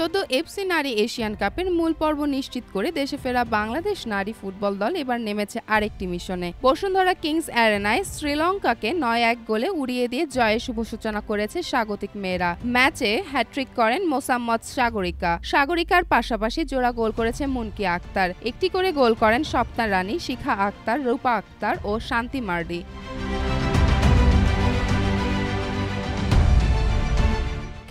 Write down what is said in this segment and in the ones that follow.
সদ্য এফসি নারী এশিয়ান কাপের মূল পর্ব নিশ্চিত করে দেশে ফেরা বাংলাদেশ নারী ফুটবল দল এবার নেমেছে আরেকটি মিশনে। বসুন্ধরা কিংস অ্যারেনায় শ্রীলঙ্কাকে ৯-১ গোলে উড়িয়ে দিয়ে জয়ের শুভ সূচনা করেছে স্বাগতিক মেয়েরা। ম্যাচে হ্যাট্রিক করেন মোসাম্মদ সাগরিকার পাশাপাশি জোড়া গোল করেছে মুনকি আক্তার। একটি করে গোল করেন স্বপ্না রানী, শিখা আক্তার, রূপা আক্তার ও শান্তি মার্ডি।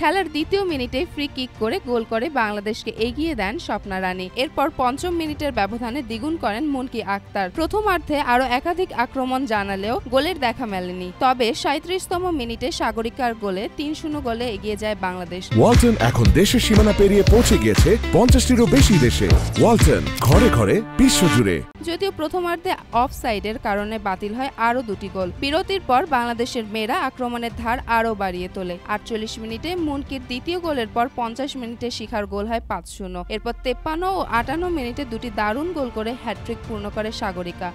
খেলার দ্বিতীয় মিনিটে ফ্রি কিক করে গোল করে বাংলাদেশকে এগিয়ে দেন স্বপ্না রানী। এরপর পঞ্চম মিনিটের ব্যবধানে দ্বিগুণ করেন মুনকি আক্তার। প্রথমার্ধে আরও একাধিক আক্রমণ জানালেও গোলের দেখা মেলেনি। তবে ৩৭তম মিনিটে সাগরিকার গোলে ৩-০ গোলে এগিয়ে যায় বাংলাদেশ। ওয়ালটন এখন দেশের সীমানা পেরিয়ে পৌঁছে গিয়েছে ৫০টিরও বেশি দেশে। ওয়ালটন, ঘরে ঘরে বিশ্বজুড়ে। যদিও প্রথমার্ধে অফসাইডের কারণে বাতিল হয় আরও ২টি গোল। বিরতির পর বাংলাদেশের মেয়েরা আক্রমণের ধার আরও বাড়িয়ে তোলে। ৪৮ মিনিটে মুনকির দ্বিতীয় গোলের পর ৫০ মিনিটে শিখার গোল হয় ৫-০। এরপর ৫৩ ও ৫৮ মিনিটে দুটি দারুণ গোল করে হ্যাট্রিক পূর্ণ করে সাগরিকা।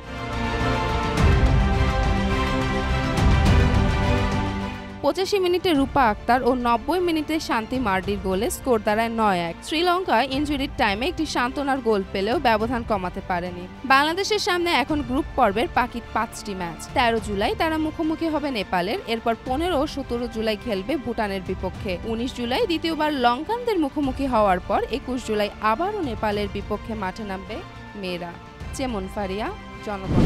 ৮৫ মিনিটে রূপা আক্তার ও ৯০ মিনিটে শান্তি মার্ডির গোলে স্কোর দাঁড়ায় ৯-১। শ্রীলঙ্কা ইনজুরির টাইমে একটি সান্ত্বনার গোল পেলেও ব্যবধান কমাতে পারেনি। বাংলাদেশের সামনে এখন গ্রুপ পর্বের বাকি ৫টি ম্যাচ। ১৩ জুলাই তারা মুখোমুখি হবে নেপালের, এরপর ১৫ ও ১৭ জুলাই খেলবে ভুটানের বিপক্ষে। ১৯ জুলাই দ্বিতীয়বার লঙ্কানদের মুখোমুখি হওয়ার পর ২১ জুলাই আবারও নেপালের বিপক্ষে মাঠে নামবে মেয়েরা। চেমন ফারিয়া, জনগণ।